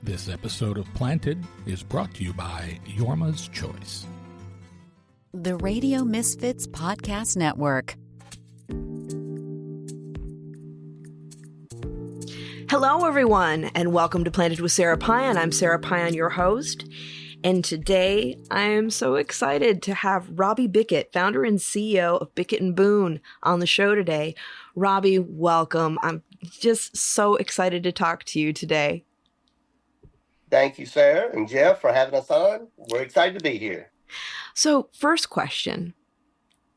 This episode of Planted is brought to you by Yorma's Choice. The Radio Misfits Podcast Network. Hello, everyone, and welcome to Planted with Sara Pion. I'm Sara Pion, your host, and today I am so excited to have Robbie Bickett, founder and CEO of Bickett and Boone, on the show today. Robbie, welcome. I'm just so excited to talk to you today. Thank you, Sarah and Jeff, for having us on. We're excited to be here. So, first question,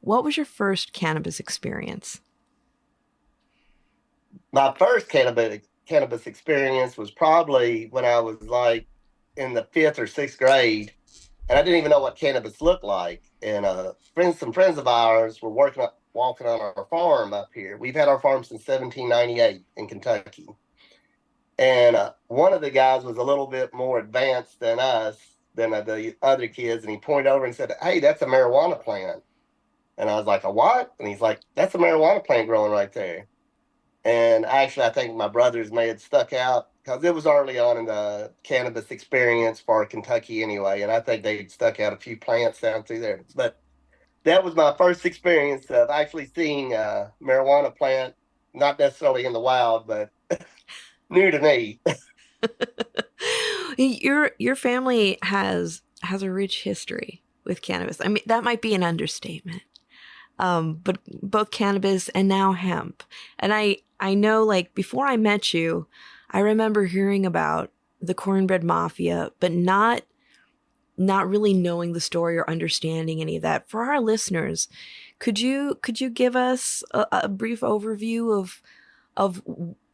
what was your first cannabis experience? My first cannabis experience was probably when I was like in the 5th or 6th grade, and I didn't even know what cannabis looked like. And some friends of ours were walking on our farm up here. We've had our farm since 1798 in Kentucky. And one of the guys was a little bit more advanced than us, than the other kids, and he pointed over and said, "Hey, that's a marijuana plant." And I was like, "A what?" And he's like, "That's a marijuana plant growing right there." And actually, I think my brothers may have stuck out because it was early on in the cannabis experience for Kentucky anyway, and I think they stuck out a few plants down through there. But that was my first experience of actually seeing a marijuana plant, not necessarily in the wild, but new to me. Your family has a rich history with cannabis. I mean, that might be an understatement. But both cannabis and now hemp. And I know, like, before I met you, I remember hearing about the Cornbread Mafia, but not really knowing the story or understanding any of that. For our listeners, could you give us a brief overview of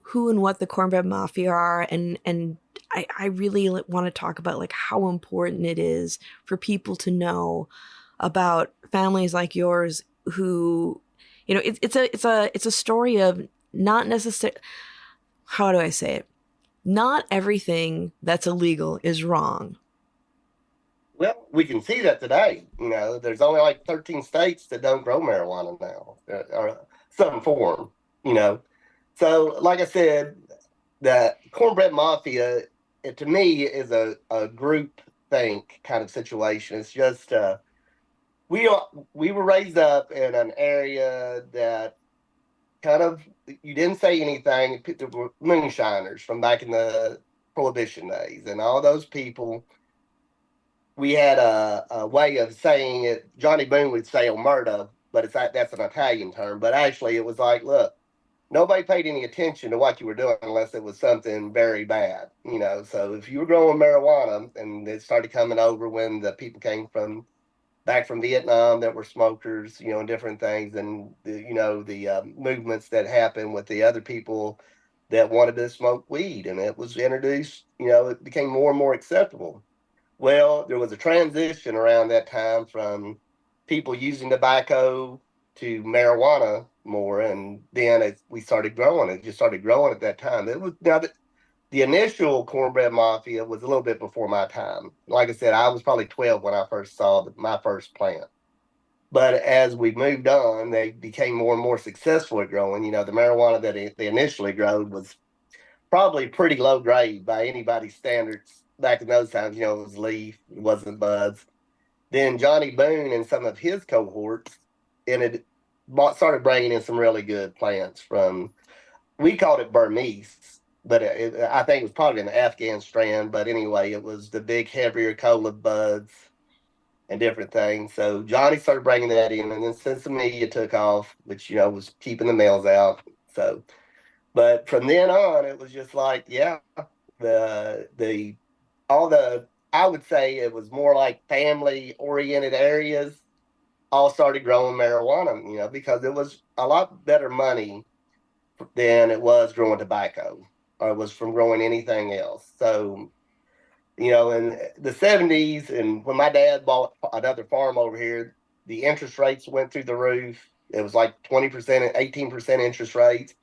who and what the Cornbread Mafia are? And I really want to talk about like how important it is for people to know about families like yours who, you know, it's a story of not necessarily, how do I say it? Not everything that's illegal is wrong. Well, we can see that today. You know, there's only like 13 states that don't grow marijuana now, or some form, you know. So, like I said, the Cornbread Mafia, to me, is a group think kind of situation. It's just, we were raised up in an area that kind of, you didn't say anything. There were moonshiners from back in the Prohibition days, and all those people, we had a way of saying it. Johnny Boone would say omerta, but that's an Italian term. But actually, it was like, look, nobody paid any attention to what you were doing unless it was something very bad, you know. So if you were growing marijuana, and it started coming over when the people came back from Vietnam that were smokers, you know, and different things, and the movements that happened with the other people that wanted to smoke weed, and it was introduced, you know, it became more and more acceptable. Well, there was a transition around that time from people using tobacco to marijuana more, and then we started growing. It just started growing at that time. It was the initial Cornbread Mafia was a little bit before my time. Like I said, I was probably 12 when I first saw my first plant. But as we moved on, they became more and more successful at growing. You know, the marijuana that they initially growed was probably pretty low grade by anybody's standards back in those times. You know, it was leaf, it wasn't buds. Then Johnny Boone and some of his cohorts started bringing in some really good plants from, we called it Burmese, but I think it was probably an Afghan strand. But anyway, it was the big, heavier cola buds and different things. So Johnny started bringing that in, and then since the media took off, which, you know, was keeping the males out. So, but from then on, it was just like, yeah, I would say it was more like family-oriented areas all started growing marijuana, you know, because it was a lot better money than it was growing tobacco, or it was from growing anything else. So, you know, in the 70s, and when my dad bought another farm over here, the interest rates went through the roof. It was like 20%, 18% interest rates.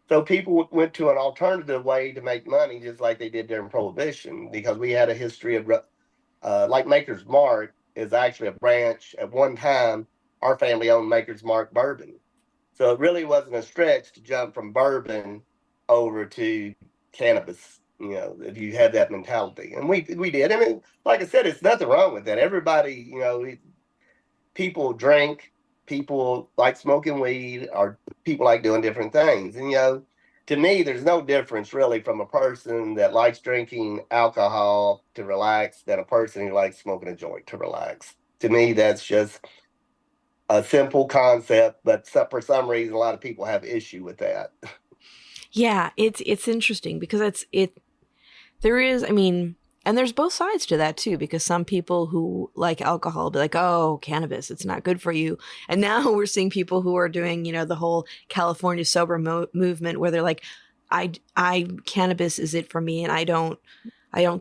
So people went to an alternative way to make money, just like they did during Prohibition, because we had a history of, like Maker's Mark is actually a branch. At one time, our family owned Maker's Mark Bourbon. So it really wasn't a stretch to jump from bourbon over to cannabis if you have that mentality. And we did. I mean, like I said, it's nothing wrong with that. Everybody, people drink, people like smoking weed, or people like doing different things. And, to me, there's no difference really from a person that likes drinking alcohol to relax than a person who likes smoking a joint to relax. To me, that's just a simple concept, but for some reason, a lot of people have issue with that. Yeah, it's interesting because there is, I mean, and there's both sides to that too, because some people who like alcohol will be like, oh, cannabis, it's not good for you. And now we're seeing people who are doing, the whole California sober movement where they're like, cannabis is it for me. And I don't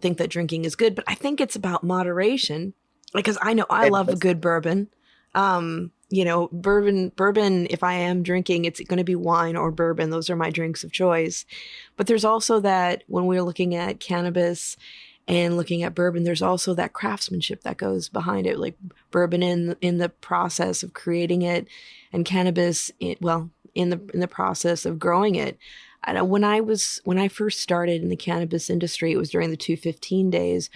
think that drinking is good, but I think it's about moderation. Because I know I love a good bourbon. Bourbon, if I am drinking, it's going to be wine or bourbon. Those are my drinks of choice. But there's also that when we're looking at cannabis and looking at bourbon, there's also that craftsmanship that goes behind it, like bourbon in the process of creating it, and cannabis, in the process of growing it. When I first started in the cannabis industry, it was during the 215 days.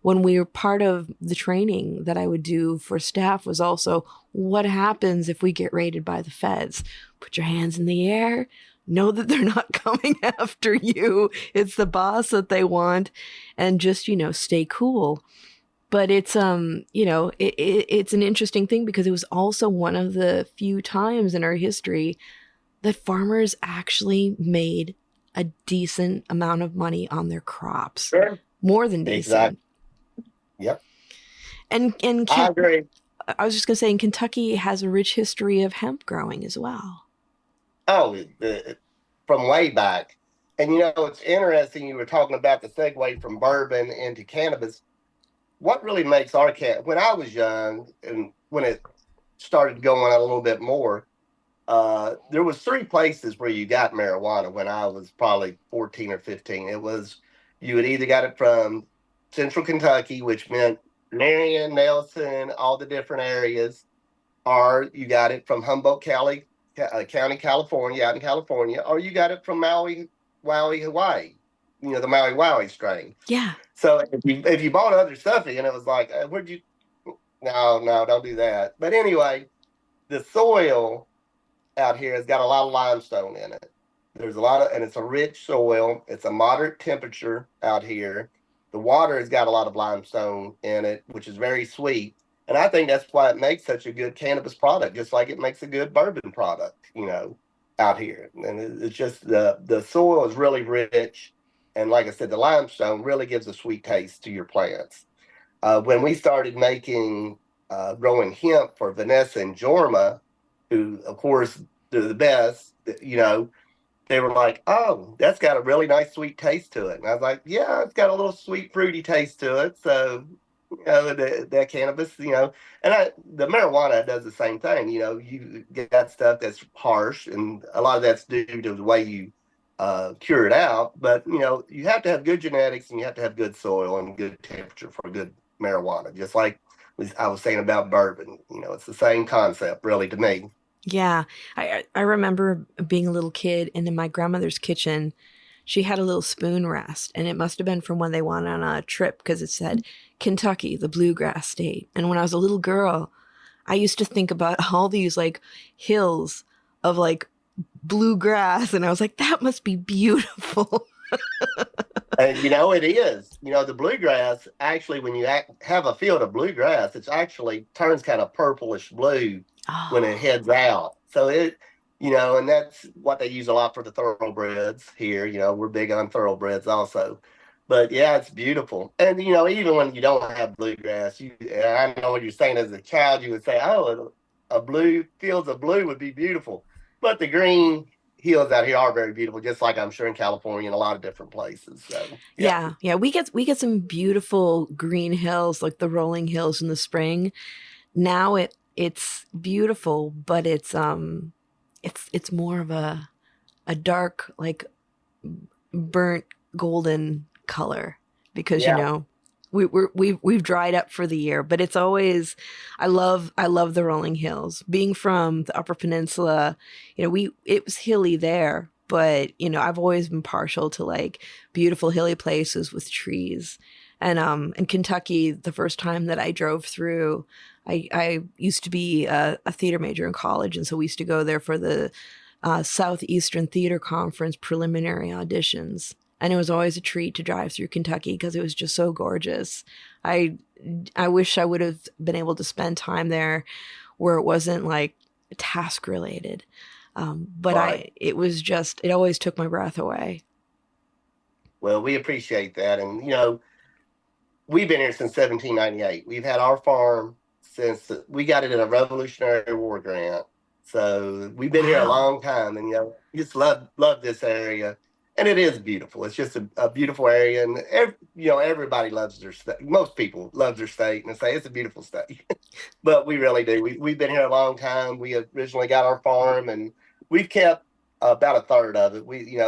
When we were part of the training that I would do for staff was also what happens if we get raided by the feds. Put your hands in the air. Know that they're not coming after you. It's the boss that they want, and just, stay cool. But it's, it's an interesting thing because it was also one of the few times in our history that farmers actually made a decent amount of money on their crops. Sure. More than decent. Exactly. Yep. And I agree. I was just going to say, in Kentucky has a rich history of hemp growing as well. Oh, from way back. And, it's interesting. You were talking about the segue from bourbon into cannabis. What really makes our when I was young and when it started going on a little bit more, there was 3 places where you got marijuana when I was probably 14 or 15. It was, you had either got it from Central Kentucky, which meant Marion, Nelson, all the different areas, or you got it from Humboldt County, California, out in California, or you got it from Maui, Hawaii, the Maui Wowie strain. Yeah. So if you bought other stuff in, it was like, where'd you? No, don't do that. But anyway, the soil out here has got a lot of limestone in it. There's a lot and it's a rich soil. It's a moderate temperature out here. The water has got a lot of limestone in it, which is very sweet. And I think that's why it makes such a good cannabis product, just like it makes a good bourbon product, out here. And it's just the soil is really rich. And like I said, the limestone really gives a sweet taste to your plants. When we started growing hemp for Vanessa and Jorma, who, of course, they're the best, they were like, oh, that's got a really nice sweet taste to it. And I was like, yeah, it's got a little sweet, fruity taste to it. So, that cannabis, and the marijuana does the same thing. You get stuff that's harsh, and a lot of that's due to the way you cure it out. But, you have to have good genetics, and you have to have good soil and good temperature for good marijuana, just like I was saying about bourbon. It's the same concept, really, to me. Yeah. I remember being a little kid, and in my grandmother's kitchen, she had a little spoon rest, and it must have been from when they went on a trip because it said Kentucky, the bluegrass state. And when I was a little girl, I used to think about all these like hills of like bluegrass, and I was like, that must be beautiful. And it is. The bluegrass, actually, when you have a field of bluegrass, it actually turns kind of purplish blue when it heads out. So and that's what they use a lot for the thoroughbreds here. We're big on thoroughbreds also. But yeah, it's beautiful. And, even when you don't have bluegrass, I know what you're saying as a child, you would say, oh, fields of blue would be beautiful. But the green hills out here are very beautiful, just like I'm sure in California and a lot of different places. So yeah. We get some beautiful green hills, like the rolling hills in the spring. Now it's beautiful, but it's more of a dark, like burnt golden color because we've dried up for the year. But it's always, I love the rolling hills. Being from the Upper Peninsula, it was hilly there, but I've always been partial to like beautiful hilly places with trees. And in Kentucky, the first time that I drove through, I used to be a theater major in college, and so we used to go there for the Southeastern Theater Conference preliminary auditions. And it was always a treat to drive through Kentucky because it was just so gorgeous. I wish I would have been able to spend time there where it wasn't like task related. But Right. it always took my breath away. Well, we appreciate that. And, we've been here since 1798. We've had our farm since we got it in a Revolutionary War grant. So we've been here a Wow. long time, and we just love this area, and it is beautiful. It's just a beautiful area, and everybody loves their state. Most people love their state, and say it's a beautiful state. But we really do. We've been here a long time. We originally got our farm, and we've kept about a third of it. We,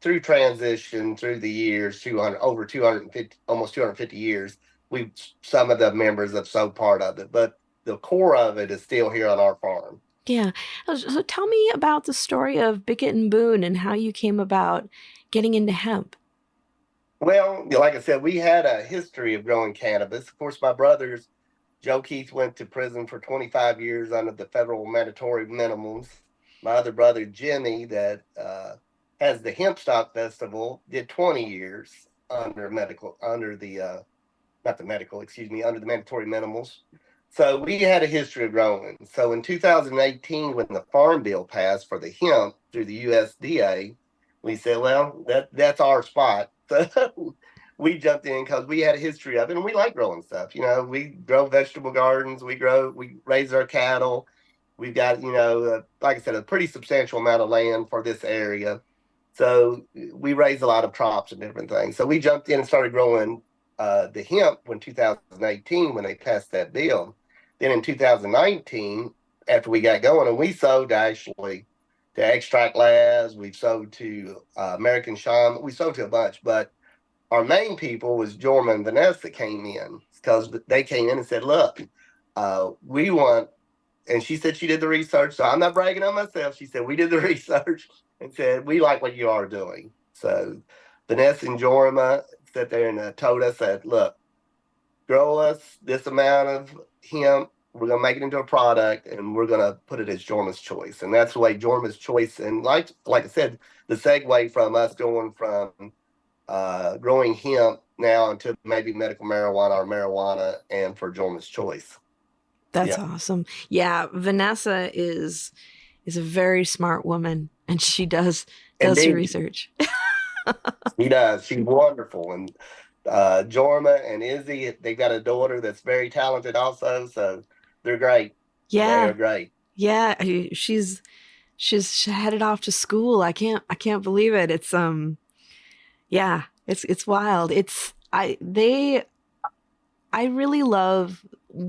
through transition through the years, 200 over 250, almost 250 years. We some of the members have sold part of it, but the core of it is still here on our farm. Yeah. So tell me about the story of Bickett and Boone and how you came about getting into hemp. Well, like I said, we had a history of growing cannabis. Of course, my brothers, Joe Keith, went to prison for 25 years under the federal mandatory minimums. My other brother, Jimmy, that has the Hemp Stock Festival, did 20 years under the, not the medical, excuse me, under the mandatory minimums. So we had a history of growing. So in 2018, when the Farm Bill passed for the hemp through the USDA, we said, well, that's our spot. So we jumped in because we had a history of it, and we like growing stuff. We grow vegetable gardens, we raise our cattle. We've got, like I said, a pretty substantial amount of land for this area. So we raise a lot of crops and different things. So we jumped in and started growing the hemp in 2018 when they passed that bill. Then in 2019, after we got going, and we sold actually to extract labs, we've sold to American Shaman, we sold to a bunch, but our main people was Jorma and Vanessa came in because they came in and said, look, we want, and she said she did the research. So I'm not bragging on myself. She said, we did the research and said, we like what you are doing. So Vanessa and Jorma sat there and told us that, look, grow us this amount of hemp. We're going to make it into a product, and we're going to put it as Jorma's Choice. And that's the way Jorma's Choice, and like I said, the segue from us going from growing hemp now into maybe medical marijuana or marijuana and for Jorma's Choice. That's Yeah. awesome. Yeah, Vanessa is a very smart woman, and she does the Indeed. research. She does. She's wonderful. And Jorma and Izzy, they've got a daughter that's very talented also. So they're great. They Yeah. are great. Yeah, she's headed off to school. I can't believe it. It's yeah, it's wild. I really love.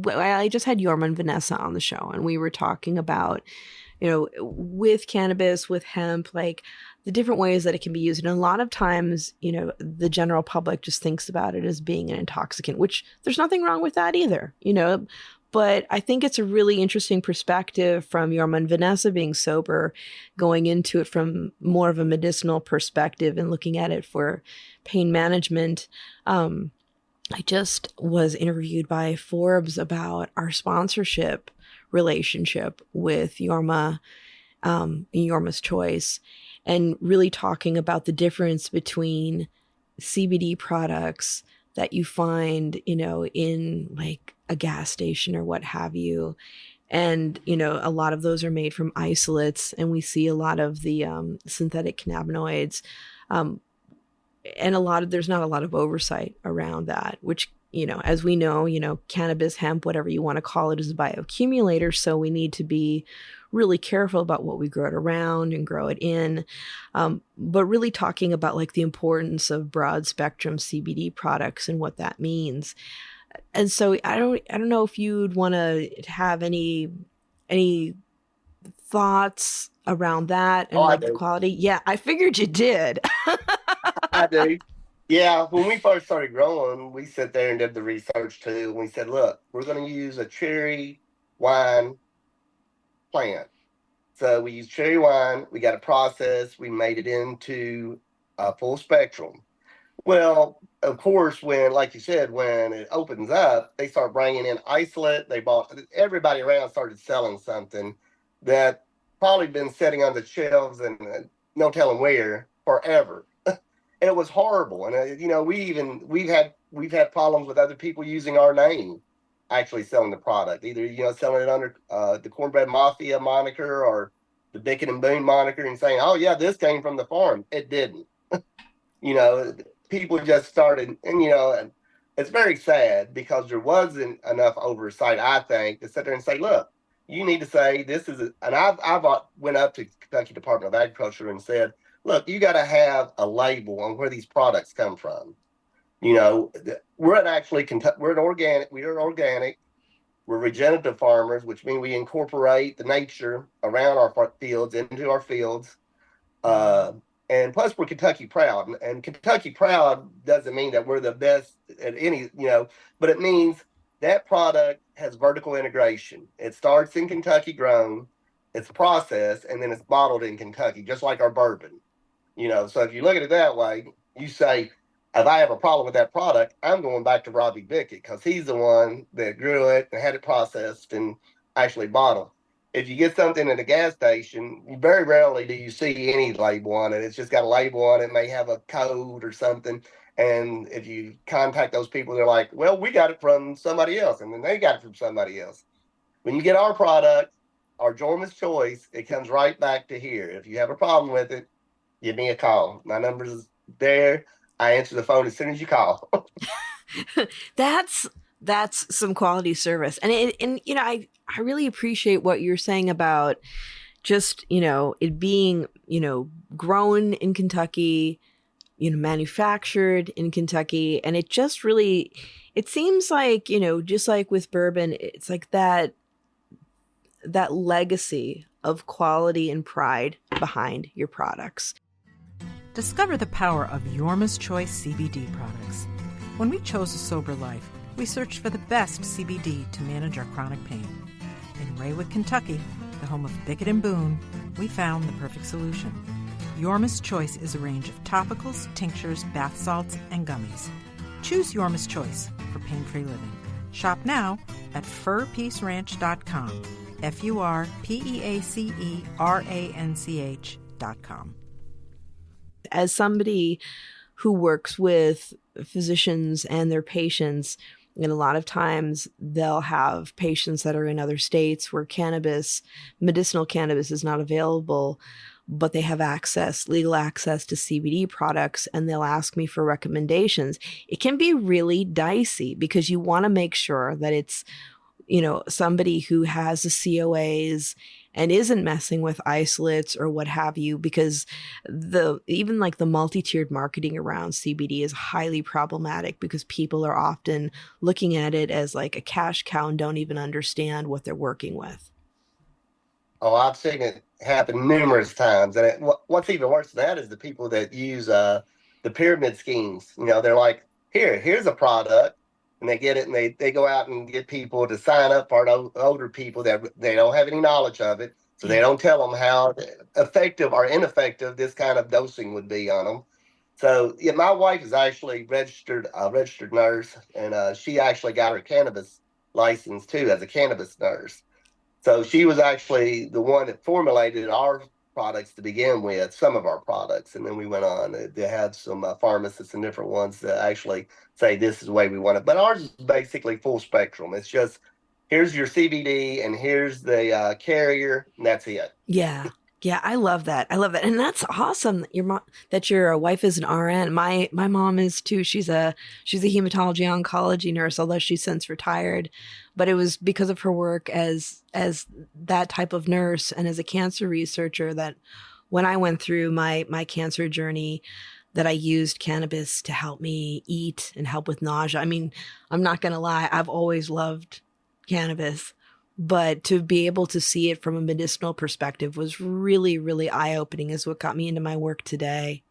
I just had Yorma and Vanessa on the show, and we were talking about, with cannabis, with hemp, like the different ways that it can be used. And a lot of times, the general public just thinks about it as being an intoxicant, which there's nothing wrong with that either, But I think it's a really interesting perspective from Yorma and Vanessa being sober, going into it from more of a medicinal perspective and looking at it for pain management. I just was interviewed by Forbes about our sponsorship relationship with Yorma, Yorma's Choice, and really talking about the difference between CBD products that you find, in like a gas station or what have you. And, a lot of those are made from isolates, and we see a lot of the synthetic cannabinoids. And there's not a lot of oversight around that, which, as we know, cannabis, hemp, whatever you want to call it, is a bioaccumulator. So we need to be really careful about what we grow it around and grow it in. But really talking about like the importance of broad spectrum CBD products and what that means. And so I don't know if you'd want to have any thoughts around that and like the quality. Yeah, I figured you did. I do. Yeah, when we first started growing, we sat there and did the research too. And we said, look, we're going to use a cherry wine plant. So we use cherry wine. We got a process. We made it into a full spectrum. Well, of course, when, like you said, when it opens up, they start bringing in isolate. Everybody around started selling something that probably been sitting on the shelves and no telling where forever. And it was horrible. And we've had problems with other people using our name, actually selling the product, either selling it under the Cornbread Mafia moniker or the Bickett and Boone moniker, and saying, "Oh yeah, this came from the farm." It didn't. you know People just started, and it's very sad because there wasn't enough oversight, I think, to sit there and say, "Look, you need to say this is," and I've went up to Kentucky Department of Agriculture and said, "Look, you got to have a label on where these products come from." We're an organic. We are organic. We're regenerative farmers, which means we incorporate the nature around our fields into our fields. Uh, and plus, we're Kentucky proud. And Kentucky proud doesn't mean that we're the best at but it means that product has vertical integration. It starts in Kentucky grown, it's processed, and then it's bottled in Kentucky, just like our bourbon. So if you look at it that way, you say, if I have a problem with that product, I'm going back to Robbie Bickett because he's the one that grew it and had it processed and actually bottled. If you get something at a gas station, very rarely do you see any label on it. It's just got a label on it. It may have a code or something. And if you contact those people, they're like, "Well, we got it from somebody else." And then they got it from somebody else. When you get our product, our Jorma's Choice, it comes right back to here. If you have a problem with it, give me a call. My number's there. I answer the phone as soon as you call. That's some quality service. I really appreciate what you're saying about just, it being, grown in Kentucky, manufactured in Kentucky. And it just really, it seems like, just like with bourbon, it's like that legacy of quality and pride behind your products. Discover the power of Yorma's Choice CBD products. When we chose a sober life, we searched for the best CBD to manage our chronic pain. In Raywick, Kentucky, the home of Bickett and Boone, we found the perfect solution. Yorma's Choice is a range of topicals, tinctures, bath salts, and gummies. Choose Yorma's Choice for pain-free living. Shop now at furpeaceranch.com. FURPEACERANCH.com. As somebody who works with physicians and their patients, and a lot of times they'll have patients that are in other states where medicinal cannabis is not available, but they have legal access to CBD products, and they'll ask me for recommendations. It can be really dicey because you want to make sure that it's, somebody who has the COAs and isn't messing with isolates or what have you, because even the multi-tiered marketing around CBD is highly problematic because people are often looking at it as like a cash cow and don't even understand what they're working with. Oh, I've seen it happen numerous times. And what's even worse than that is the people that use the pyramid schemes. They're like, here's a product. And they get it, and they go out and get people to sign up for older people that they don't have any knowledge of it. So they don't tell them how effective or ineffective this kind of dosing would be on them. So yeah, my wife is actually a registered nurse, and she actually got her cannabis license too as a cannabis nurse. So she was actually the one that formulated our products to begin with, some of our products, and then we went on to have some pharmacists and different ones that actually say this is the way we want it. But ours is basically full spectrum. It's just, here's your CBD and here's the carrier, and that's it. Yeah. I love that. And that's awesome that your wife is an RN. My mom is too. She's a hematology oncology nurse, although she's since retired. But it was because of her work as that type of nurse and as a cancer researcher that when I went through my cancer journey, that I used cannabis to help me eat and help with nausea. I mean, I'm not going to lie. I've always loved cannabis. But to be able to see it from a medicinal perspective was really, really eye-opening, is what got me into my work today.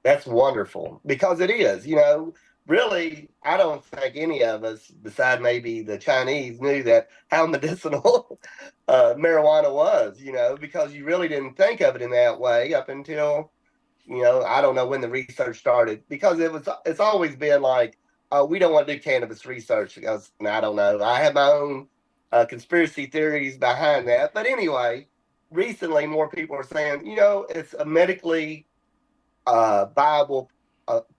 That's wonderful, because it is, really, I don't think any of us, beside maybe the Chinese, knew that how medicinal marijuana was, because you really didn't think of it in that way up until, I don't know when the research started, because it's always been like, we don't want to do cannabis research because, I don't know. I have my own conspiracy theories behind that. But anyway, recently more people are saying, it's a medically viable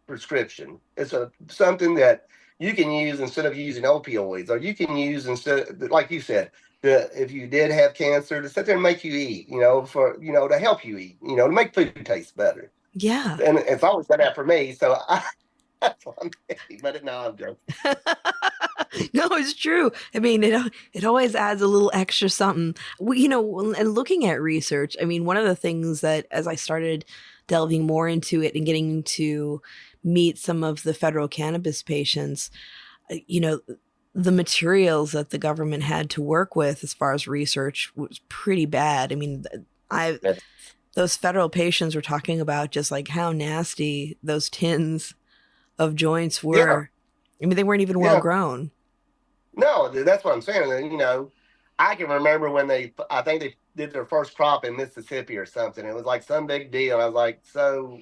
prescription. It's something that you can use instead of using opioids, or you can use instead, like you said, if you did have cancer, to sit there and make you eat, to help you eat, to make food taste better. Yeah. And it's always done that for me. So that's why I'm happy, but no, I'm joking. No, it's true. I mean, it always adds a little extra something. And looking at research, I mean, one of the things that as I started delving more into it and getting to meet some of the federal cannabis patients, the materials that the government had to work with as far as research was pretty bad. I mean, those federal patients were talking about just like how nasty those tins of joints were. Yeah. I mean, they weren't even well grown. No, that's what I'm saying. I can remember when I think they did their first crop in Mississippi or something. It was like some big deal. I was like, so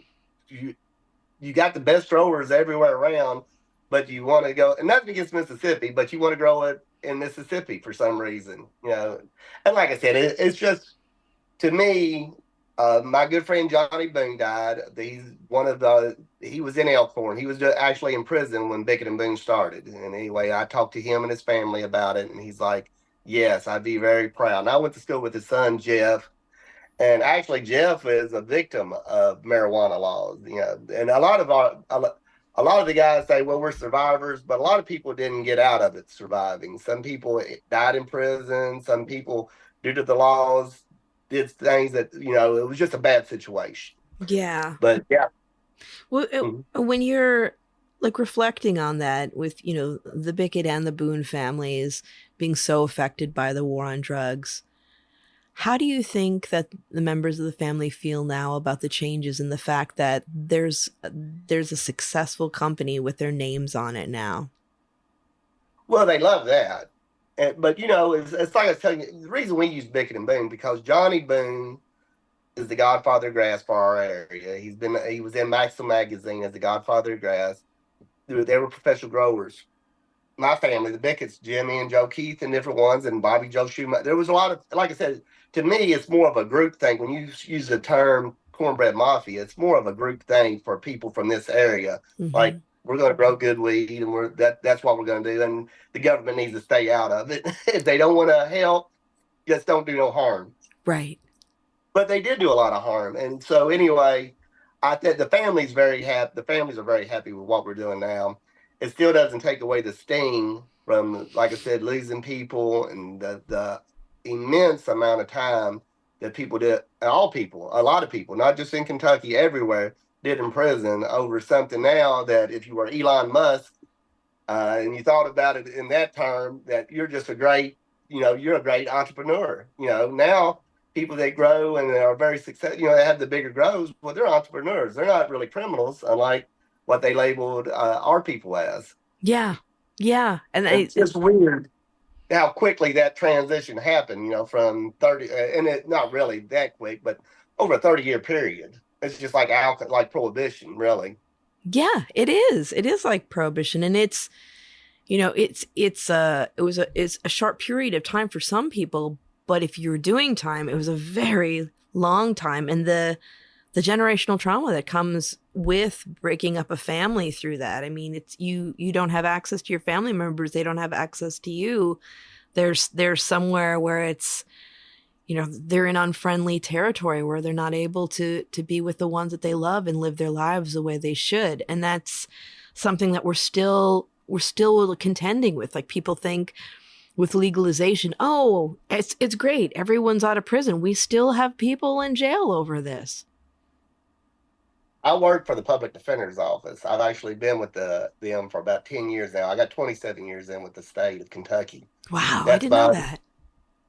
you got the best growers everywhere around, but you want to go, and nothing against Mississippi, but you want to grow it in Mississippi for some reason, And like I said, it's just, to me, my good friend Johnny Boone died. He was in Elkhorn. He was actually in prison when Bickett and Boone started. And anyway, I talked to him and his family about it, and he's like, yes, I'd be very proud. And I went to school with his son, Jeff. And actually, Jeff is a victim of marijuana laws, and a lot of the guys say, well, we're survivors, but a lot of people didn't get out of it surviving. Some people died in prison. Some people, due to the laws, did things that, it was just a bad situation. Yeah. But yeah. Well, when you're like reflecting on that with, the Bickett and the Boone families being so affected by the war on drugs, how do you think that the members of the family feel now about the changes and the fact that there's a successful company with their names on it now? Well, they love that. But, it's like I was telling you, the reason we use Bickett and Boone, because Johnny Boone is the godfather of grass for our area. He was in Maxim magazine as the godfather of grass. They were professional growers. My family, the Bicketts, Jimmy and Joe Keith and different ones, and Bobby Joe Schumacher. There was a lot of, like I said, to me, it's more of a group thing. When you use the term Cornbread Mafia, it's more of a group thing for people from this area. Mm-hmm. Like, we're going to grow good weed, and that's what we're going to do. And the government needs to stay out of it. If they don't want to help, just don't do no harm. Right. But they did do a lot of harm. And so anyway, I think the families are very happy with what we're doing now. It still doesn't take away the sting from, like I said, losing people and the immense amount of time that people did, a lot of people, not just in Kentucky, everywhere, did in prison over something now that if you were Elon Musk and you thought about it in that term, that you're just you're a great entrepreneur. Now people that grow and are very successful, they have the bigger grows, well, they're entrepreneurs. They're not really criminals, unlike what they labeled our people as. Yeah. Yeah. And it's just weird how quickly that transition happened, from 30, and it not really that quick, but over a 30-year period. It's just like like prohibition, really. Yeah, it is. It is like prohibition. And it's, it's a short period of time for some people, but if you're doing time, it was a very long time. And the generational trauma that comes with breaking up a family through that. I mean, it's you don't have access to your family members. They don't have access to you. There's somewhere where it's, they're in unfriendly territory where they're not able to be with the ones that they love and live their lives the way they should. And that's something that we're still contending with. Like, people think with legalization, oh, it's great, everyone's out of prison. We still have people in jail over this. I work for the public defender's office. I've actually been with them for about 10 years now. I got 27 years in with the state of Kentucky. Wow, I didn't know that.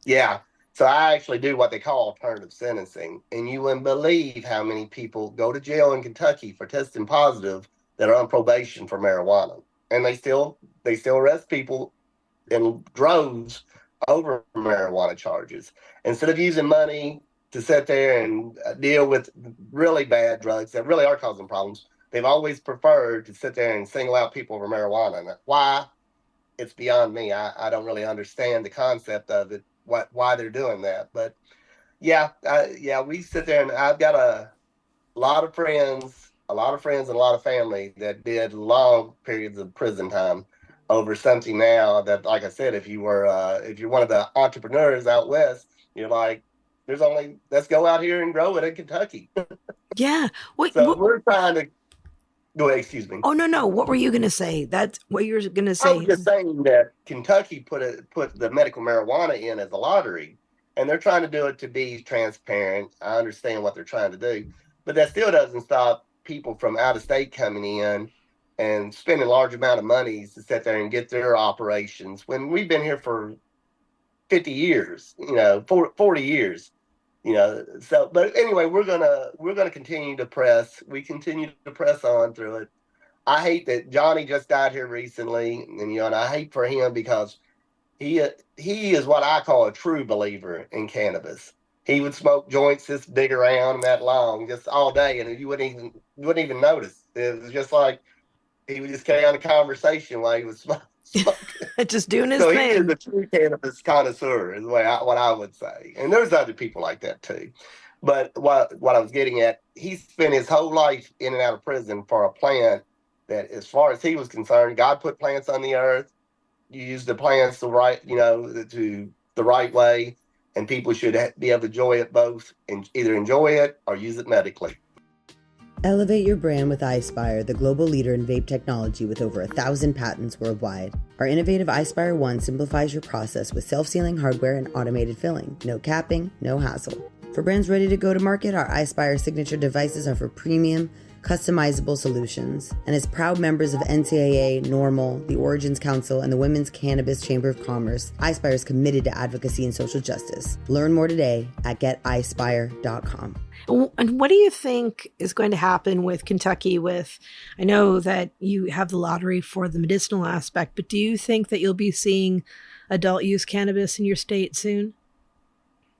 Yeah. So I actually do what they call alternative sentencing. And you wouldn't believe how many people go to jail in Kentucky for testing positive that are on probation for marijuana, and they still arrest people in droves over marijuana charges instead of using money to sit there and deal with really bad drugs that really are causing problems. They've always preferred to sit there and single out people over marijuana. And why? It's beyond me. I don't really understand the concept of it, why they're doing that. But yeah, we sit there, and I've got a lot of friends, and a lot of family that did long periods of prison time over something now that, like I said, if you're one of the entrepreneurs out west, you're like, let's go out here and grow it in Kentucky. Yeah. So we're trying to go ahead, excuse me. Oh, no. What were you going to say? That's what you were going to say. I was just saying that Kentucky put the medical marijuana in as a lottery, and they're trying to do it to be transparent. I understand what they're trying to do, but that still doesn't stop people from out of state coming in and spending large amount of money to sit there and get their operations when we've been here for 50 years, 40 years, so, but anyway, we're going to continue to press. We continue to press on through it. I hate that Johnny just died here recently, and I hate for him because he is what I call a true believer in cannabis. He would smoke joints this big around that long, just all day, and you wouldn't even notice. It was just like he would just carry on a conversation while he was smoking. Just doing his thing. So he is a true cannabis connoisseur, is what I would say. And there's other people like that too. But what I was getting at, he spent his whole life in and out of prison for a plant that, as far as he was concerned, God put plants on the earth. You use the plants the right way, and people should be able to enjoy it both, and either enjoy it or use it medically. Elevate your brand with iSpire, the global leader in vape technology with over 1,000 patents worldwide. Our innovative iSpire 1 simplifies your process with self-sealing hardware and automated filling. No capping, no hassle. For brands ready to go to market, our iSpire signature devices are for premium, customizable solutions. And as proud members of NCAA, NORML, the Origins Council, and the Women's Cannabis Chamber of Commerce, iSpire is committed to advocacy and social justice. Learn more today at getispire.com. And what do you think is going to happen with Kentucky I know that you have the lottery for the medicinal aspect, but do you think that you'll be seeing adult use cannabis in your state soon?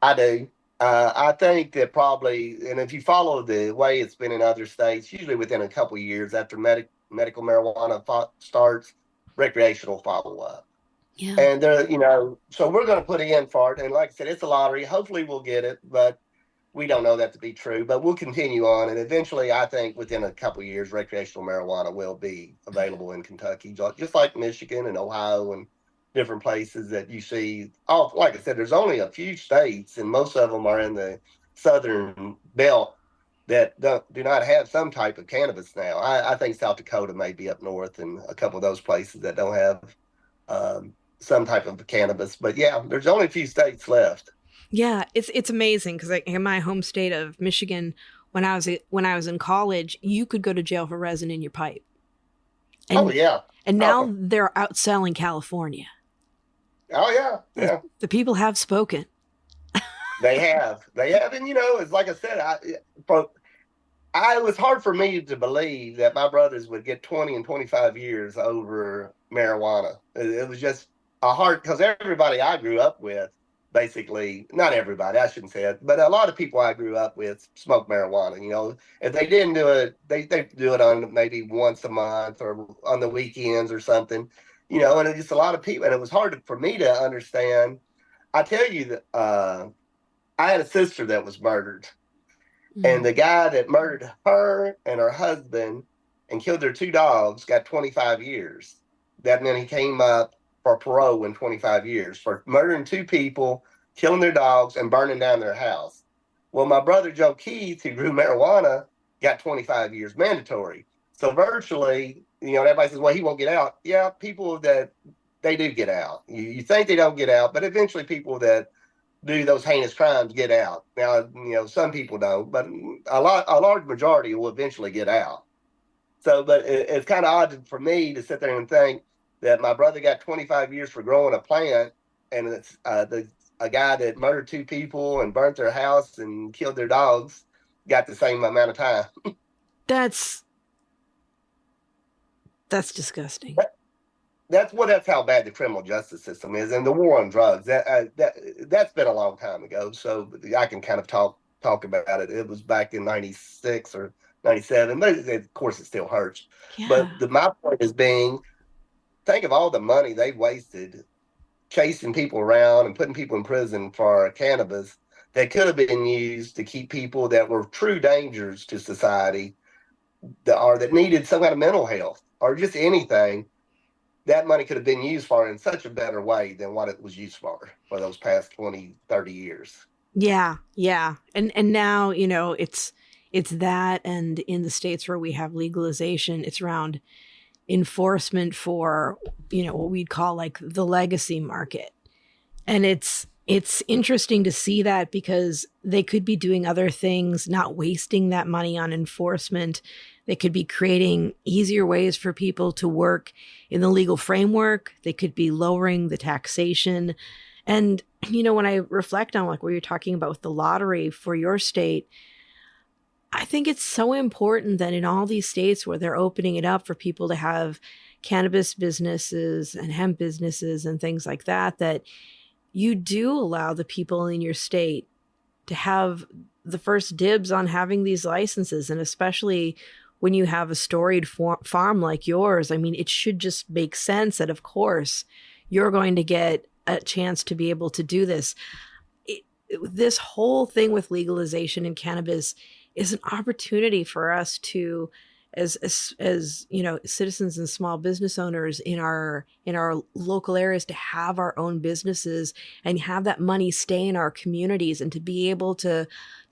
I do. I think that probably, and if you follow the way it's been in other states, usually within a couple of years after medical marijuana starts, recreational follow up. Yeah. And so we're going to put in for it. And like I said, it's a lottery. Hopefully we'll get it, but we don't know that to be true. But we'll continue on. And eventually, I think within a couple of years, recreational marijuana will be available in Kentucky, just like Michigan and Ohio and different places that you see. Oh, like I said, there's only a few states, and most of them are in the southern belt that do not have some type of cannabis now. I think South Dakota may be up north, and a couple of those places that don't have some type of cannabis. But yeah, there's only a few states left. Yeah, it's amazing because in my home state of Michigan, when I was in college, you could go to jail for resin in your pipe. And, and now they're outselling California. Oh yeah. The people have spoken. They have, and it's like I said, it was hard for me to believe that my brothers would get 20 and 25 years over marijuana. It was just hard because everybody I grew up with, basically, not everybody, I shouldn't say it, but a lot of people I grew up with smoked marijuana. If they didn't do it, they do it on maybe once a month or on the weekends or something. And it's just a lot of people, and it was hard for me to understand. I tell you that I had a sister that was murdered, and the guy that murdered her and her husband and killed their 2 dogs got 25 years. That meant he came up for parole in 25 years for murdering 2 people, killing their dogs, and burning down their house. Well, my brother Joe Keith, who grew marijuana, got 25 years mandatory. So virtually, everybody says, well, he won't get out. Yeah, people that they do get out. You think they don't get out, but eventually people that do those heinous crimes get out. Now, some people don't, but a large majority will eventually get out. So, but it's kind of odd for me to sit there and think that my brother got 25 years for growing a plant, and it's a guy that murdered 2 people and burnt their house and killed their dogs got the same amount of time. That's disgusting. That's how bad the criminal justice system is, and the war on drugs. That's been a long time ago. So I can kind of talk about it. It was back in '96 or '97, but of course it still hurts. Yeah. But my point is being, think of all the money they've wasted chasing people around and putting people in prison for cannabis that could have been used to keep people that were true dangers to society, that needed some kind of mental health or just anything. That money could have been used for in such a better way than what it was used for those past 20, 30 years. Yeah. And now, it's that, and in the states where we have legalization, it's around enforcement for, what we'd call like the legacy market. And it's interesting to see that, because they could be doing other things, not wasting that money on enforcement. They could be creating easier ways for people to work in the legal framework. They could be lowering the taxation. And, when I reflect on like what you're talking about with the lottery for your state, I think it's so important that in all these states where they're opening it up for people to have cannabis businesses and hemp businesses and things like that, that you do allow the people in your state to have the first dibs on having these licenses. And especially when you have a storied farm like yours, I mean, it should just make sense that, of course, you're going to get a chance to be able to do this. This whole thing with legalization in cannabis is an opportunity for us to, as citizens and small business owners in our local areas, to have our own businesses and have that money stay in our communities, and to be able to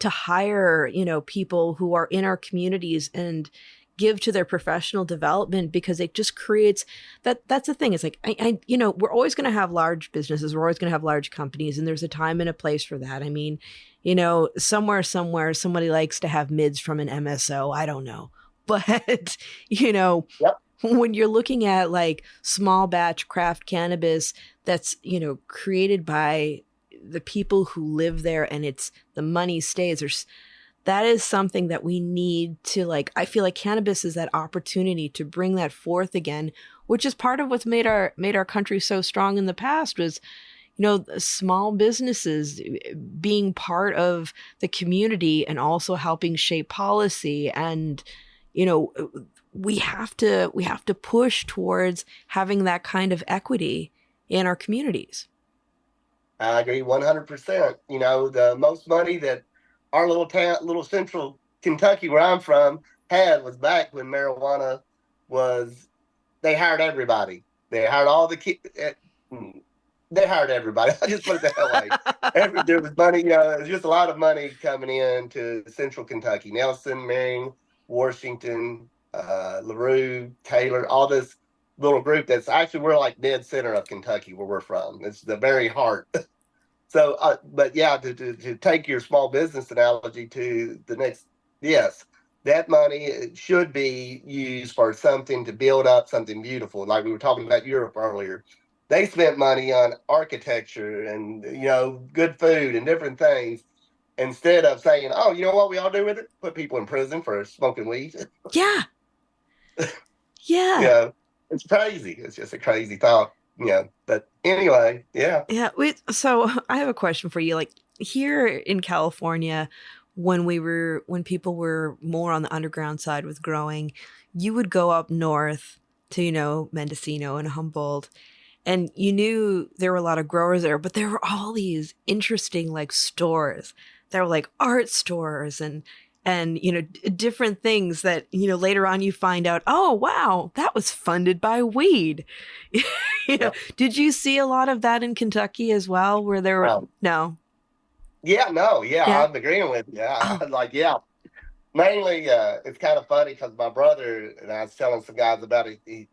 hire, people who are in our communities and give to their professional development, because it just creates that's the thing. It's like, we're always going to have large businesses. We're always going to have large companies, and there's a time and a place for that. I mean, somewhere somebody likes to have mids from an MSO. I don't know. But, Yep. When you're looking at like small batch craft cannabis that's, created by the people who live there, and the money stays, that is something that we need to I feel like cannabis is that opportunity to bring that forth again, which is part of what's made our country so strong in the past, was, small businesses being part of the community and also helping shape policy. And, we have to push towards having that kind of equity in our communities. I agree 100%. The most money that our little central Kentucky, where I'm from, had was back when marijuana was, they hired everybody. They hired all the kids. They hired everybody. I just put it that way. There was money, there was just a lot of money coming in to central Kentucky. Nelson, Marion, Washington, LaRue, Taylor, all this little group that's actually, we're like dead center of Kentucky where we're from. It's the very heart. So, but yeah, to take your small business analogy to the next, yes, that money should be used for something to build up something beautiful. Like we were talking about Europe earlier. They spent money on architecture and, good food and different things, instead of saying, oh, you know what we all do with it? Put people in prison for smoking weed. Yeah. Yeah. It's crazy. It's just a crazy thought. But anyway, yeah. Yeah. So I have a question for you. Like here in California, when people were more on the underground side with growing, you would go up north to, Mendocino and Humboldt, and you knew there were a lot of growers there, but there were all these interesting stores. There were art stores and different things that, later on you find out, oh, wow, that was funded by weed. Yep. Did you see a lot of that in Kentucky as well, where there were, no? Yeah, no, yeah. I'm agreeing with you. Mainly, it's kind of funny because my brother, and I was telling some guys about it,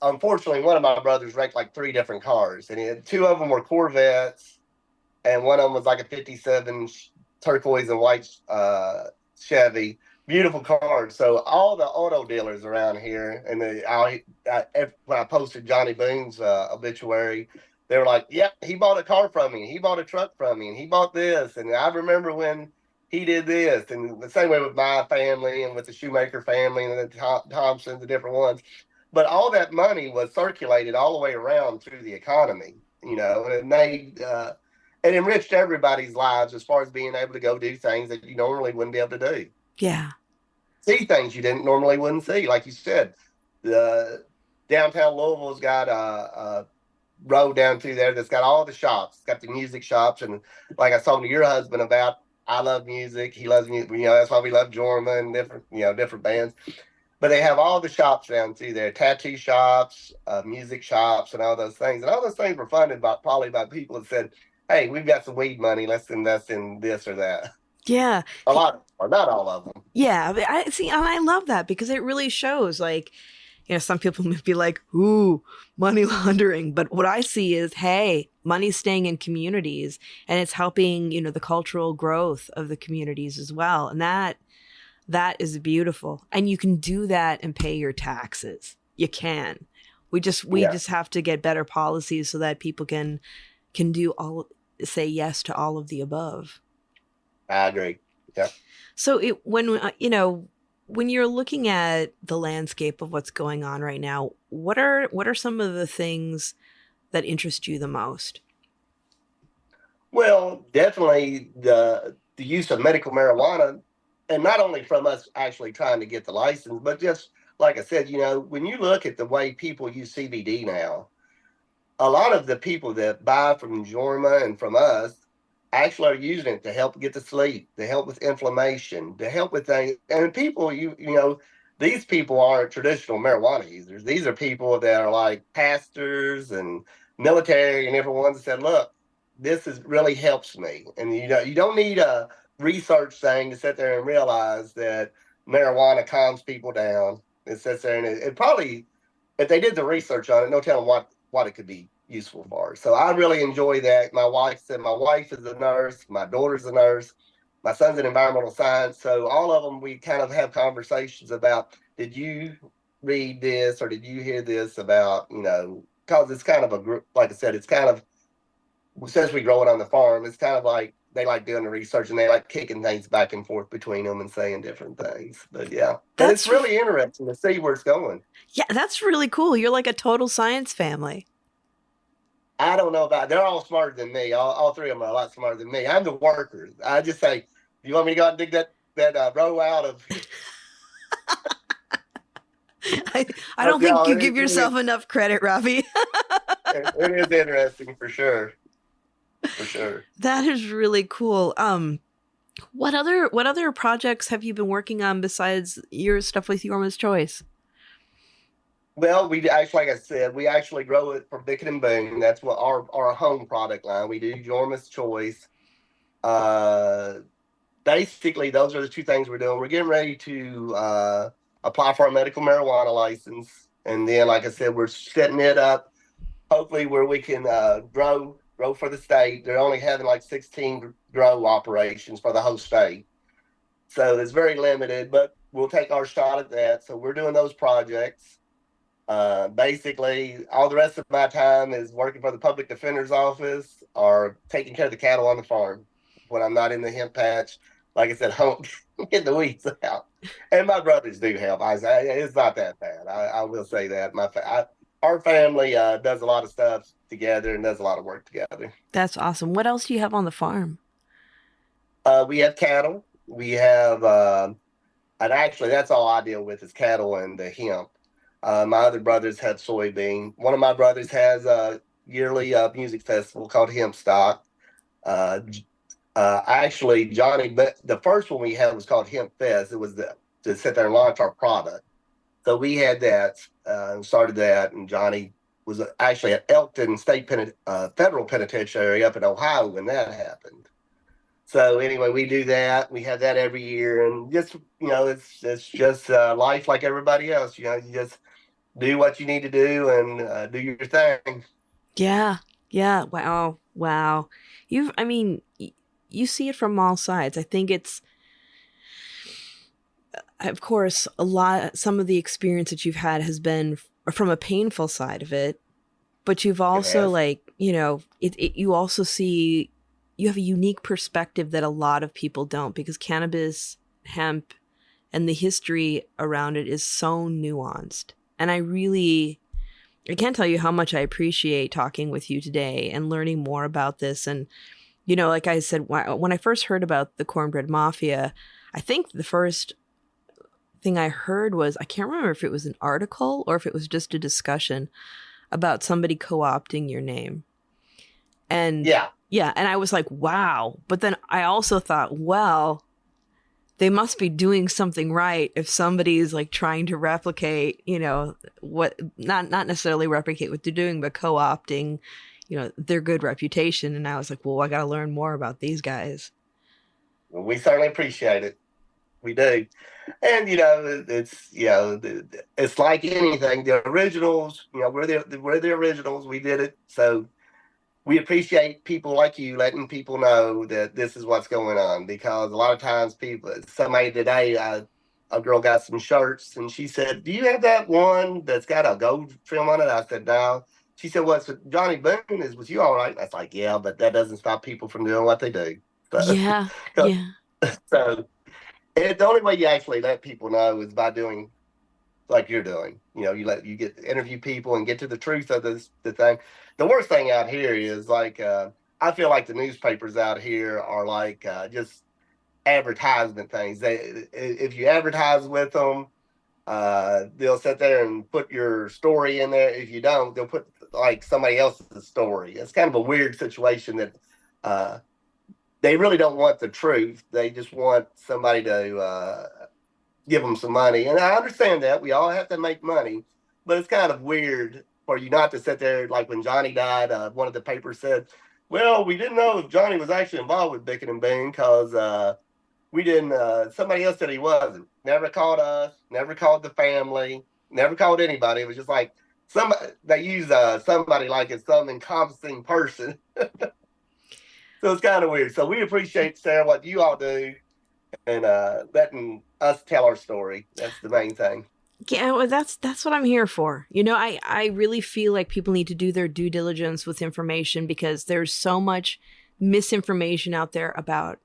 unfortunately, one of my brothers wrecked 3 different cars, and 2 of them were Corvettes, and one of them was a 57 turquoise and white Chevy. Beautiful cars. So all the auto dealers around here, and when I posted Johnny Boone's obituary, they were like, yep, he bought a car from me, he bought a truck from me, and he bought this. And I remember when he did this, and the same way with my family and with the Shoemaker family and the Thompsons, the different ones. But all that money was circulated all the way around through the economy, and it made it enriched everybody's lives as far as being able to go do things that you normally wouldn't be able to do. Yeah. See things you didn't normally wouldn't see, like you said. The downtown Louisville's got a road down through there that's got all the shops. It's got the music shops, and like I was talking to your husband about, I love music. He loves music. That's why we love Jorma and different bands. But they have all the shops down through there, tattoo shops, music shops, and all those things. And all those things were funded probably by people that said, hey, we've got some weed money. Let's invest in this or that. Yeah. A lot, or not all of them. Yeah. I see. And I love that because it really shows, like, some people may be like, ooh, money laundering. But what I see is, hey, money's staying in communities and it's helping, the cultural growth of the communities as well. And that is beautiful. And you can do that and pay your taxes. You can. We just have to get better policies so that people can say yes to all of the above. I agree. Yeah. So when you're looking at the landscape of what's going on right now, what are some of the things that interest you the most? Well, definitely the use of medical marijuana, and not only from us actually trying to get the license, but just like I said, when you look at the way people use CBD now, a lot of the people that buy from Jorma and from us actually are using it to help get to sleep, to help with inflammation, to help with things. And people, these people aren't traditional marijuana users. These are people that are like pastors and military and everyone that said, look, this really helps me. And you don't need a research thing to sit there and realize that marijuana calms people down. It sits there and it probably, if they did the research on it, no telling what it could be useful for. So I really enjoy that. My wife is a nurse. My daughter's a nurse. My son's in environmental science. So all of them, we kind of have conversations about, did you read this or did you hear this about, because it's kind of a group, like I said, it's kind of, since we grow it on the farm, it's kind of like they like doing the research and they like kicking things back and forth between them and saying different things. But yeah, but it's really interesting to see where it's going. Yeah, that's really cool. You're like a total science family. I don't know about, they're all smarter than me. All three of them are a lot smarter than me. I'm the worker. I just say, do you want me to go out and dig that row out of? I don't think you give yourself enough credit, Robbie. It is interesting for sure. For sure. That is really cool. What other projects have you been working on besides your stuff with Yorma's Choice? Well, we actually, like I said, we actually grow it for Bickett and Boone. That's what our home product line. We do Yorma's Choice. Basically, those are the two things we're doing. We're getting ready to apply for a medical marijuana license, and then, like I said, we're setting it up, hopefully, where we can grow for the state. They're only having like 16 grow operations for the whole state, so it's very limited. But we'll take our shot at that. So we're doing those projects. Basically, all the rest of my time is working for the public defender's office or taking care of the cattle on the farm when I'm not in the hemp patch. Like I said, get the weeds out. And my brothers do help. It's not that bad. I will say that. Our family does a lot of stuff together and does a lot of work together. That's awesome. What else do you have on the farm? We have cattle. We have, and actually, that's all I deal with is cattle and the hemp. My other brothers have soybean. One of my brothers has a yearly music festival called Hemp Stock. Actually, Johnny, the first one we had was called Hemp Fest. It was to sit there and launch our product. So we had that, started that, and Johnny was actually at Elkton State Federal Penitentiary up in Ohio when that happened. So anyway, we do that. We have that every year, and just it's just life like everybody else. You just do what you need to do and do your thing. Yeah. Wow. You see it from all sides. I think it's, of course, some of the experience that you've had has been from a painful side of it, but you've also you also see you have a unique perspective that a lot of people don't, because cannabis, hemp, and the history around it is so nuanced. And I can't tell you how much I appreciate talking with you today and learning more about this. And, you know, like I said, when I first heard about the Cornbread Mafia, I think the first thing I heard was, I can't remember if it was an article or if it was just a discussion about somebody co-opting your name. And yeah. And I was like, wow. But then I also thought, well, they must be doing something right if somebody's like trying to replicate, you know, what, not necessarily replicate what they're doing, but co-opting, you know, their good reputation. And I was like, well, I got to learn more about these guys. Well, we certainly appreciate it. We do. And, you know, it's, you know, it's like anything, the originals, you know, we're the originals. We did it. So we appreciate people like you letting people know that this is what's going on, because a lot of times somebody today, a girl got some shirts and she said, do you have that one that's got a gold trim on it? I said, no. She said, what's Johnny Boone is with you? All right. I was like, yeah, but that doesn't stop people from doing what they do. So, Yeah. So the only way you actually let people know is by doing like you're doing. You know, you get to interview people and get to the truth of the thing. The worst thing out here is like, I feel like the newspapers out here are like just advertisement things. If you advertise with them, they'll sit there and put your story in there. If you don't, they'll put like somebody else's story. It's kind of a weird situation that they really don't want the truth. They just want somebody to give them some money. And I understand that. We all have to make money. But it's kind of weird for you not to sit there. Like when Johnny died, one of the papers said, well, we didn't know if Johnny was actually involved with Bickett and Boone because we didn't, somebody else said he wasn't. Never called us, never called the family, never called anybody. It was just like they use somebody like it's some encompassing person. So it's kind of weird. So we appreciate, Sarah, what you all do and letting us tell our story. That's the main thing. Yeah, well, that's what I'm here for. You know, I really feel like people need to do their due diligence with information, because there's so much misinformation out there about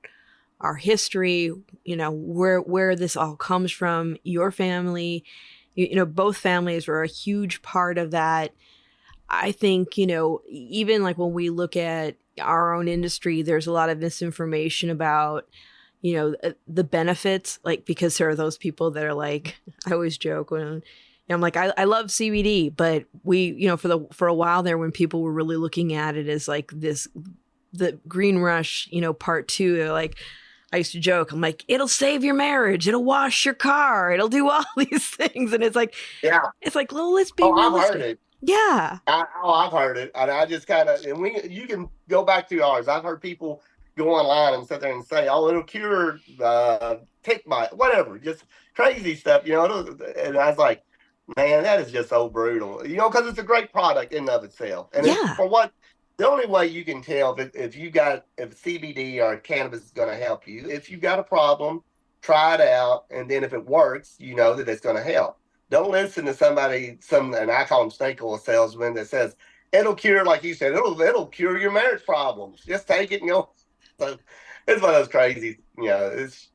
our history, you know, where this all comes from. Your family, you know, both families were a huge part of that. I think, you know, even like when we look at our own industry, there's a lot of misinformation about, you know, the benefits, like, because there are those people that are like, I always joke when I'm like, I love CBD, but we, you know, for a while there, when people were really looking at it as like the green rush, you know, part 2, they're like, I used to joke, I'm like, it'll save your marriage, it'll wash your car, it'll do all these things. And it's like, yeah, it's like, well, let's be realistic. I've heard it. Yeah. I've heard it. And I just kind of, and you can go back to ours. I've heard people go online and sit there and say, oh, it'll cure tick bite, whatever, just crazy stuff, you know. And I was like, man, that is just so brutal, you know, because it's a great product in and of itself. And for what, the only way you can tell if CBD or cannabis is going to help you, if you got a problem, try it out. And then if it works, you know that it's going to help. Don't listen to somebody, and I call them snake oil salesman, that says it'll cure, like you said, it'll cure your marriage problems. Just take it and go. So it's one of those crazy, you know. It's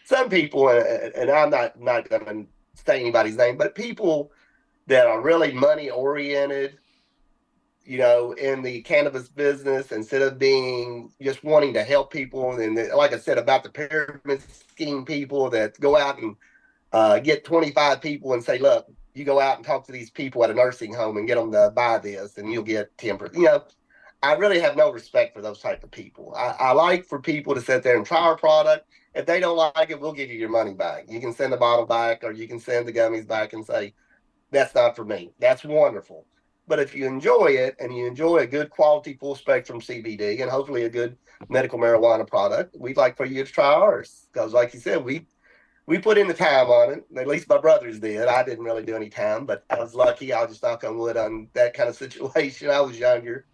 some people, and I'm not going to say anybody's name, but people that are really money oriented, you know, in the cannabis business, instead of being just wanting to help people, and like I said about the pyramid scheme people that go out and get 25 people and say, look, you go out and talk to these people at a nursing home and get them to buy this and you'll get 10%. You know, I really have no respect for those type of people. I like for people to sit there and try our product. If they don't like it, we'll give you your money back. You can send the bottle back, or you can send the gummies back and say, that's not for me. That's wonderful. But if you enjoy it and you enjoy a good quality full spectrum CBD and hopefully a good medical marijuana product, we'd like for you to try ours. Because like you said, we put in the time on it. At least my brothers did. I didn't really do any time, but I was lucky. I'll just knock on wood on that kind of situation. I was younger.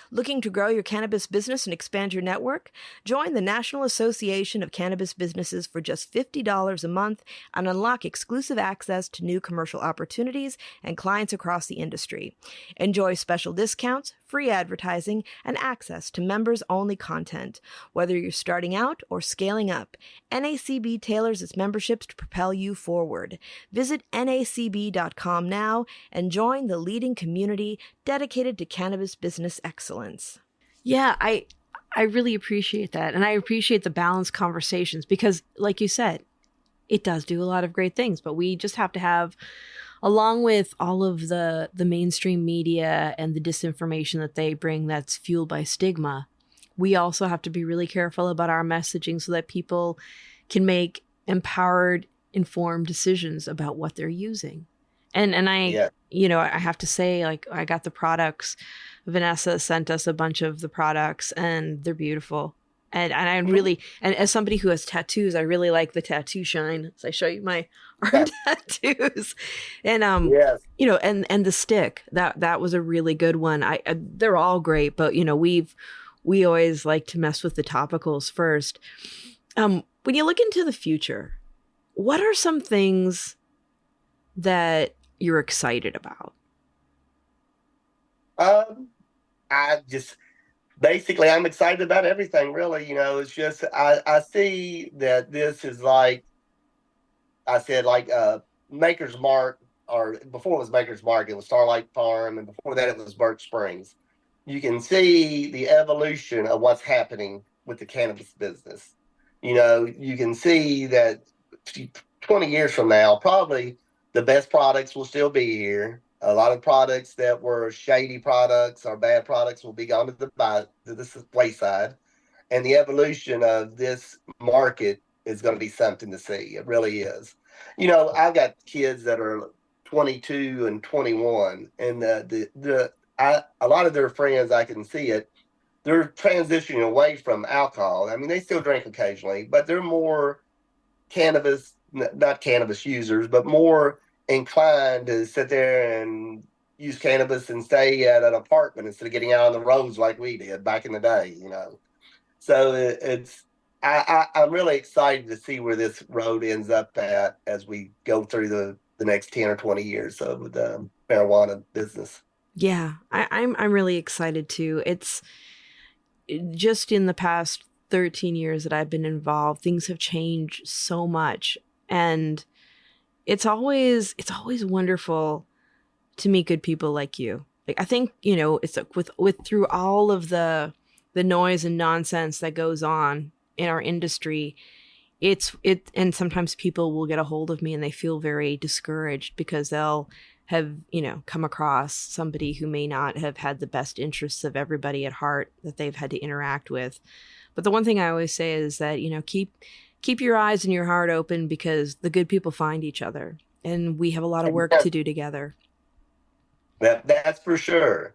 Looking to grow your cannabis business and expand your network? Join the National Association of Cannabis Businesses for just $50 a month and unlock exclusive access to new commercial opportunities and clients across the industry. Enjoy special discounts, free advertising, and access to members-only content. Whether you're starting out or scaling up, NACB tailors its memberships to propel you forward. Visit nacb.com now and join the leading community dedicated to cannabis business excellence. Yeah, I really appreciate that. And I appreciate the balanced conversations because, like you said, it does do a lot of great things, but we just have to have, along with all of the mainstream media and the disinformation that they bring that's fueled by stigma, we also have to be really careful about our messaging so that people can make empowered, informed decisions about what they're using. And I, I have to say, like, I got the products. Vanessa sent us a bunch of the products and they're beautiful. And I really, and as somebody who has tattoos, I really like the tattoo shine. So I show you my art tattoos, and and the stick that was a really good one. They're all great, but we always like to mess with the topicals first. When you look into the future, what are some things that you're excited about? Basically, I'm excited about everything, really. It's just, I see that this is like, I said, like Maker's Mark, or before it was Maker's Mark, it was Starlight Farm, and before that it was Birch Springs. You can see the evolution of what's happening with the cannabis business. You can see that 20 years from now, probably the best products will still be here. A lot of products that were shady products or bad products will be gone to the wayside. And the evolution of this market is going to be something to see. It really is. I've got kids that are 22 and 21, and a lot of their friends, I can see it, they're transitioning away from alcohol. I mean, they still drink occasionally, but they're more not cannabis users, but more inclined to sit there and use cannabis and stay at an apartment instead of getting out on the roads like we did back in the day, So I'm really excited to see where this road ends up at as we go through the next 10 or 20 years of the marijuana business. Yeah, I'm really excited too. It's just in the past 13 years that I've been involved, things have changed so much, and it's always wonderful to meet good people like you. Like, I think, it's with through all of the noise and nonsense that goes on in our industry, and sometimes people will get a hold of me and they feel very discouraged because they'll have, come across somebody who may not have had the best interests of everybody at heart that they've had to interact with. But the one thing I always say is that, keep your eyes and your heart open, because the good people find each other, and we have a lot of work to do together. That's for sure.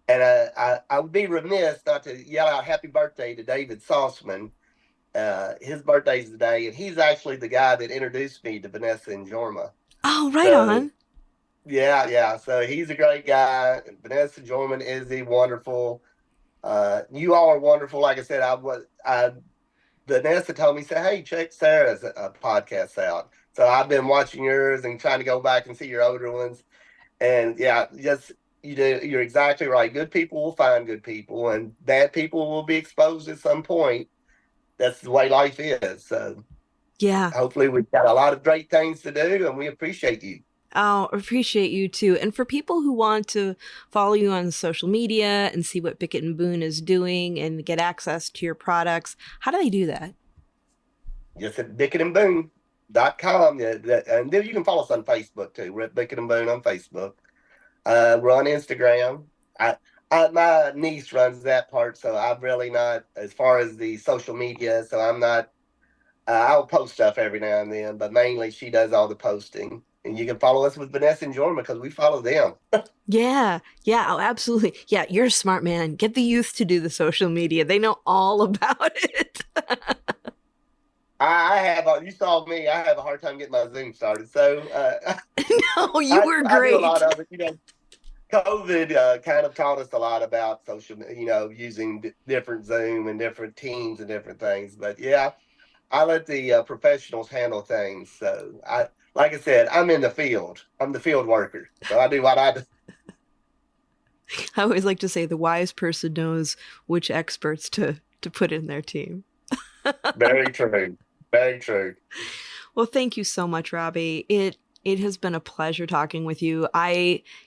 And I would be remiss not to yell out happy birthday to David Sauceman. His birthday's today, and he's actually the guy that introduced me to Vanessa and Jorma. Oh, right on. Yeah. So he's a great guy. Vanessa Jorman is wonderful. You all are wonderful. Like I said, Vanessa told me, say, hey, check Sara's podcast out. So I've been watching yours and trying to go back and see your older ones. And you're exactly right. Good people will find good people, and bad people will be exposed at some point. That's the way life is. So yeah, hopefully we've got a lot of great things to do, and we appreciate you. Oh, appreciate you too. And for people who want to follow you on social media and see what Bickett and Boone is doing and get access to your products, how do they do that? Just at BickettandBoone.com. And then you can follow us on Facebook too. We're at Bickett and Boone on Facebook. We're on Instagram. My niece runs that part, so I'm really not as far as the social media. So I'm not. I'll post stuff every now and then, but mainly she does all the posting. And you can follow us with Vanessa and Jorma because we follow them. Yeah, oh, absolutely. Yeah, you're a smart man. Get the youth to do the social media. They know all about it. You saw me. I have a hard time getting my Zoom started. So no, you were great. I do a lot of it. COVID kind of taught us a lot about social, using different Zoom and different teams and different things. But yeah, I let the professionals handle things. So like I said, I'm in the field. I'm the field worker. So I do what I do. I always like to say the wise person knows which experts to put in their team. Very true. Very true. Well, thank you so much, Robbie. It has been a pleasure talking with you.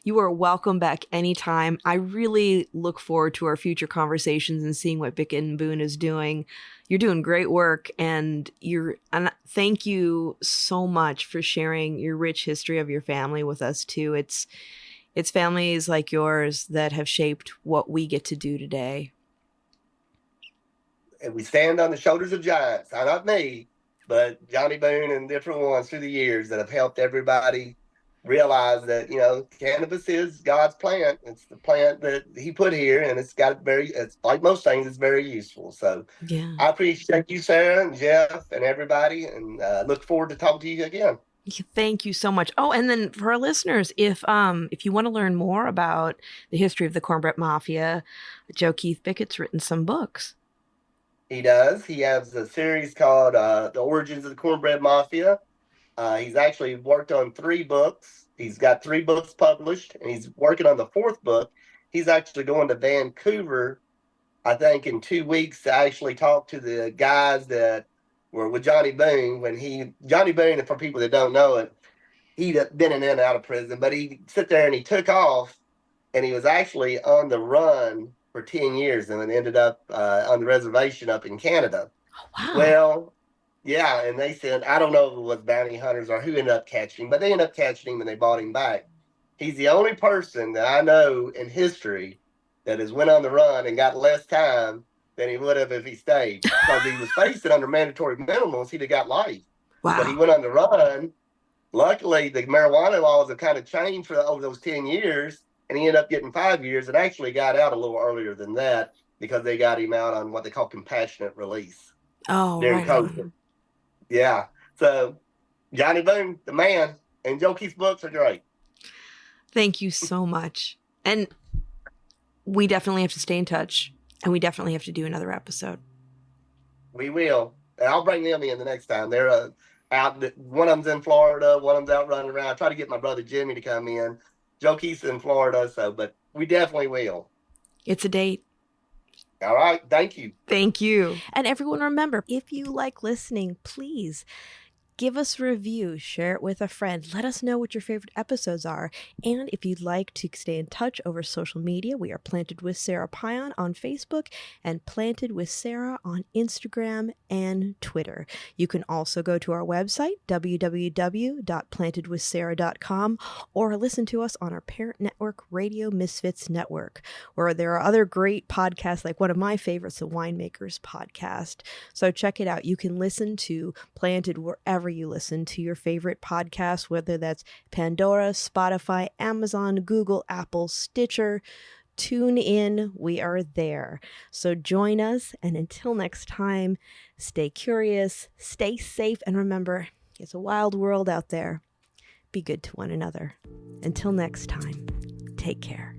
You are welcome back anytime. I really look forward to our future conversations and seeing what Bickett and Boone is doing. You're doing great work, and thank you so much for sharing your rich history of your family with us too. It's families like yours that have shaped what we get to do today. And we stand on the shoulders of giants. Not me, but Johnny Boone and different ones through the years that have helped everybody realize that, cannabis is God's plant. It's the plant that he put here, and it's like most things, it's very useful. So Yeah. I appreciate you, Sara and Jeff and everybody, and look forward to talking to you again. Thank you so much. Oh, and then for our listeners, if you want to learn more about the history of the Cornbread Mafia, Joe Keith Bickett's written some books. He does. He has a series called The Origins of the Cornbread Mafia. He's actually worked on 3 books. He's got 3 books published, and he's working on the 4th book. He's actually going to Vancouver, I think, in 2 weeks to actually talk to the guys that were with Johnny Boone. Johnny Boone, for people that don't know it, he'd been in and out of prison, but he sit there and he took off, and he was actually on the run for 10 years and then ended up on the reservation up in Canada. Oh, wow. Well, yeah, and they said, I don't know if it was bounty hunters or who ended up catching him, but they ended up catching him and they bought him back. He's the only person that I know in history that has went on the run and got less time than he would have if he stayed. Because he was facing under mandatory minimums, he'd have got life. Wow. But he went on the run. Luckily, the marijuana laws have kind of changed over those 10 years, and he ended up getting 5 years and actually got out a little earlier than that because they got him out on what they call compassionate release. Oh, during right. COVID. Yeah. So Johnny Boone, the man, and Joe Keith's books are great. Thank you so muout. And we definitely have to stay in touch, and we definitely have to do another episode. We will. And I'll bring them in the next time. They're out. One of them's in Florida. One of them's out running around. I try to get my brother Jimmy to come in. Joe Keith's in Florida, but we definitely will. It's a date. All right. Thank you. Thank you. And everyone, remember, if you like listening, please give us a review, share it with a friend. Let us know what your favorite episodes are. And if you'd like to stay in touch over social media, we are Planted with Sara Pion on Facebook and Planted with Sara on Instagram and Twitter. You can also go to our website, www.plantedwithsara.com, or listen to us on our parent network, Radio Misfits Network, where there are other great podcasts, like one of my favorites, the Winemakers Podcast. So check it out. You can listen to Planted wherever you listen to your favorite podcast, whether that's Pandora, Spotify, Amazon, Google, Apple, Stitcher, TuneIn. We are there. So join us, and until next time, stay curious, stay safe, and remember, it's a wild world out there. Be good to one another. Until next time, take care.